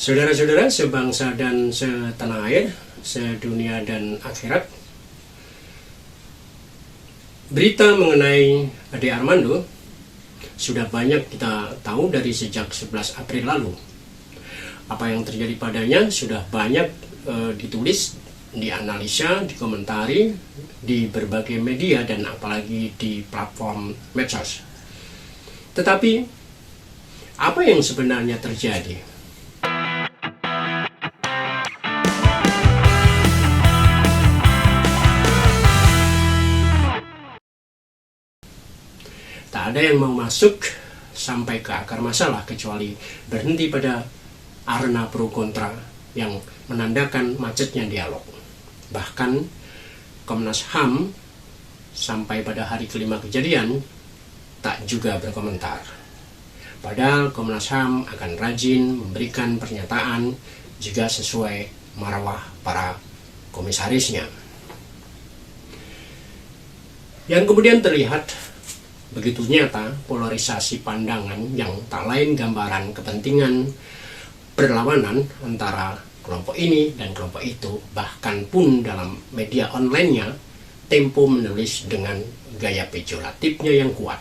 Saudara-saudara sebangsa dan setanah air, sedunia dan akhirat, berita mengenai Ade Armando sudah banyak kita tahu dari sejak 11 April lalu. Apa yang terjadi padanya sudah banyak ditulis, dianalisa, dikomentari di berbagai media dan apalagi di platform medsos. Tetapi apa yang sebenarnya terjadi? Tak ada yang mau masuk sampai ke akar masalah kecuali berhenti pada arena pro kontra yang menandakan macetnya dialog. Bahkan Komnas HAM sampai pada hari kelima kejadian tak juga berkomentar. Padahal Komnas HAM akan rajin memberikan pernyataan jika sesuai marwah para komisarisnya. Yang kemudian terlihat begitu nyata polarisasi pandangan yang tak lain gambaran kepentingan berlawanan antara kelompok ini dan kelompok itu. Bahkan pun dalam media online-nya, Tempo menulis dengan gaya pejoratifnya yang kuat,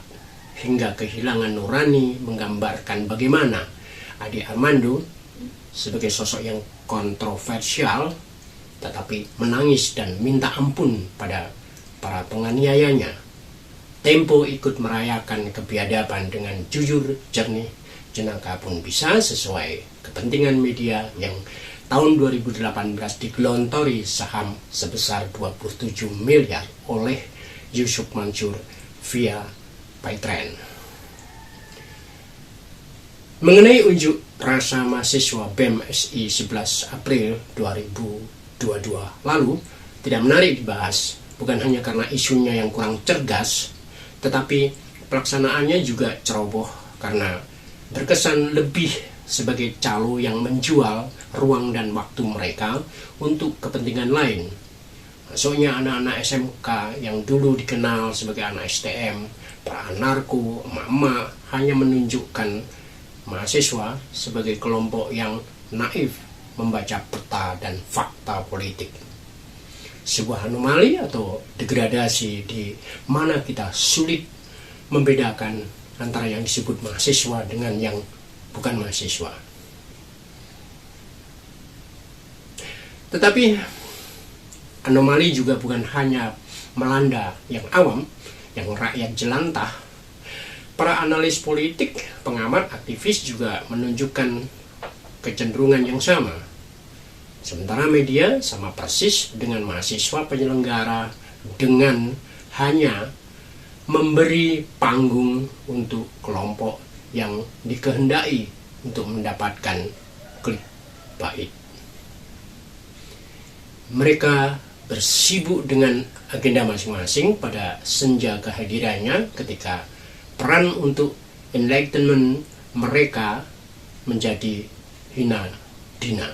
hingga kehilangan nurani menggambarkan bagaimana Ade Armando sebagai sosok yang kontroversial tetapi menangis dan minta ampun pada para penganiayanya. Tempo ikut merayakan kebiadaban dengan jujur, jernih, jenaka pun bisa sesuai kepentingan media yang tahun 2018 digelontori saham sebesar 27 miliar oleh Yusuf Mansur via Paytrend. Mengenai unjuk rasa mahasiswa BEM SI 11 April 2022 lalu tidak menarik dibahas, bukan hanya karena isunya yang kurang cerdas, tetapi pelaksanaannya juga ceroboh karena berkesan lebih sebagai calo yang menjual ruang dan waktu mereka untuk kepentingan lain. Maksudnya anak-anak SMK yang dulu dikenal sebagai anak STM, para anarko, emak-emak hanya menunjukkan mahasiswa sebagai kelompok yang naif membaca peta dan fakta politik. Sebuah anomali atau degradasi di mana kita sulit membedakan antara yang disebut mahasiswa dengan yang bukan mahasiswa. Tetapi anomali juga bukan hanya melanda yang awam, yang rakyat jelantah. Para analis politik, pengamat, aktivis juga menunjukkan kecenderungan yang sama. Sementara media sama persis dengan mahasiswa penyelenggara dengan hanya memberi panggung untuk kelompok yang dikehendaki untuk mendapatkan clickbait. Mereka bersibuk dengan agenda masing-masing pada senja kehadirannya ketika peran untuk enlightenment mereka menjadi hina dina.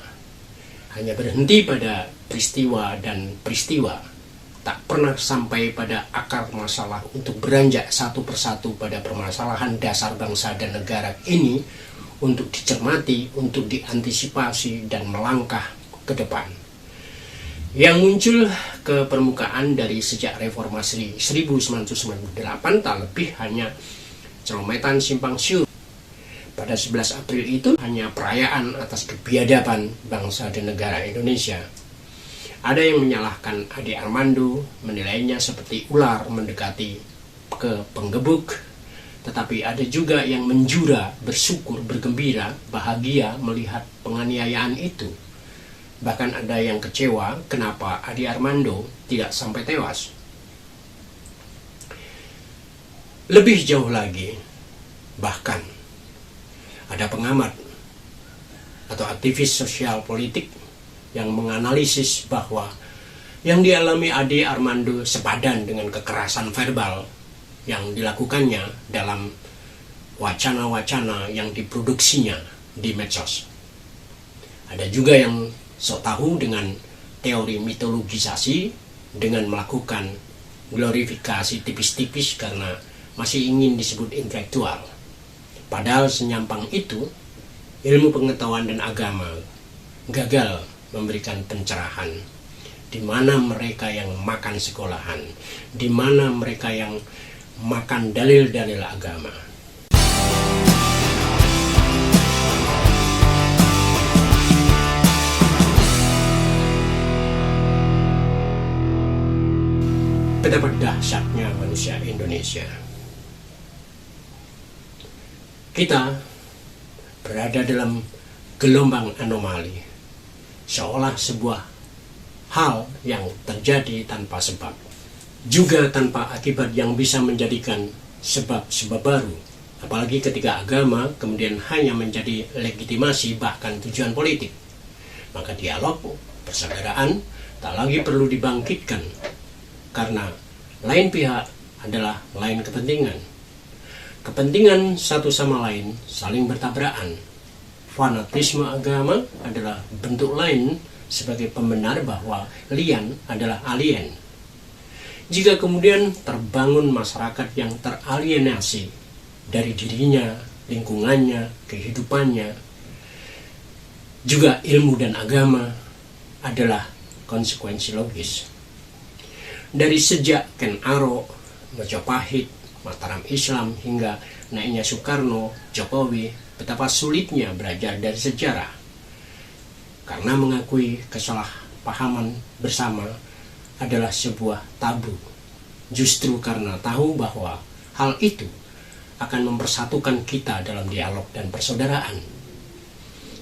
Hanya berhenti pada peristiwa dan peristiwa, tak pernah sampai pada akar masalah untuk beranjak satu persatu pada permasalahan dasar bangsa dan negara ini untuk dicermati, untuk diantisipasi dan melangkah ke depan. Yang muncul ke permukaan dari sejak reformasi 1998 tak lebih hanya celometan simpang siur. Pada 11 April itu hanya perayaan atas kebiadaban bangsa dan negara Indonesia. Ada yang menyalahkan Ade Armando, menilainya seperti ular mendekati ke penggebuk. Tetapi ada juga yang menjura, bersyukur, bergembira, bahagia melihat penganiayaan itu. Bahkan ada yang kecewa kenapa Ade Armando tidak sampai tewas. Lebih jauh lagi, bahkan ada pengamat atau aktivis sosial politik yang menganalisis bahwa yang dialami Ade Armando sepadan dengan kekerasan verbal yang dilakukannya dalam wacana-wacana yang diproduksinya di medsos. Ada juga yang sok tahu dengan teori mitologisasi dengan melakukan glorifikasi tipis-tipis karena masih ingin disebut intelektual. Padahal senyampang itu ilmu pengetahuan dan agama gagal memberikan pencerahan, di mana mereka yang makan sekolahan, di mana mereka yang makan dalil-dalil agama. Betapa dahsyatnya manusia Indonesia. Kita berada dalam gelombang anomali, seolah sebuah hal yang terjadi tanpa sebab, juga tanpa akibat yang bisa menjadikan sebab-sebab baru, apalagi ketika agama kemudian hanya menjadi legitimasi bahkan tujuan politik. Maka dialog persaudaraan tak lagi perlu dibangkitkan, karena lain pihak adalah lain kepentingan. Kepentingan satu sama lain saling bertabrakan. Fanatisme agama adalah bentuk lain sebagai pembenar bahwa lian adalah alien. Jika kemudian terbangun masyarakat yang teralienasi dari dirinya, lingkungannya, kehidupannya, juga ilmu dan agama adalah konsekuensi logis. Dari sejak Ken Arok, Majapahit, Mataram Islam hingga naiknya Soekarno, Jokowi, betapa sulitnya belajar dari sejarah. Karena mengakui kesalahpahaman bersama adalah sebuah tabu. Justru karena tahu bahwa hal itu akan mempersatukan kita dalam dialog dan persaudaraan.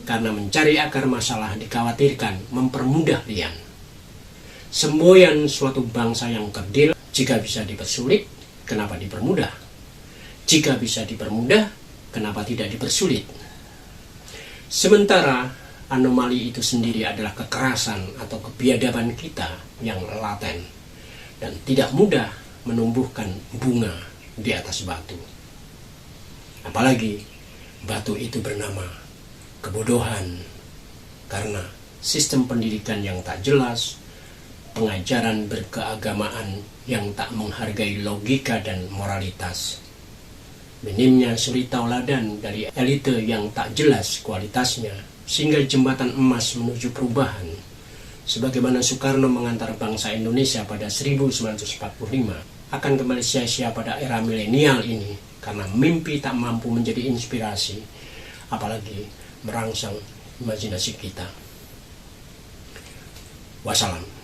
Karena mencari akar masalah dikhawatirkan mempermudah lian. Semboyan suatu bangsa yang kerdil, jika bisa dipersulit, kenapa dipermudah? Jika bisa dipermudah, kenapa tidak dipersulit? Sementara anomali itu sendiri adalah kekerasan atau kebiadaban kita yang laten dan tidak mudah menumbuhkan bunga di atas batu. Apalagi batu itu bernama kebodohan, karena sistem pendidikan yang tak jelas, pengajaran berkeagamaan yang tak menghargai logika dan moralitas, minimnya suri tauladan dari elite yang tak jelas kualitasnya, sehingga jembatan emas menuju perubahan, sebagaimana Soekarno mengantar bangsa Indonesia pada 1945, akan kembali sia-sia pada era milenial ini, karena mimpi tak mampu menjadi inspirasi, apalagi merangsang imajinasi kita. Wassalam.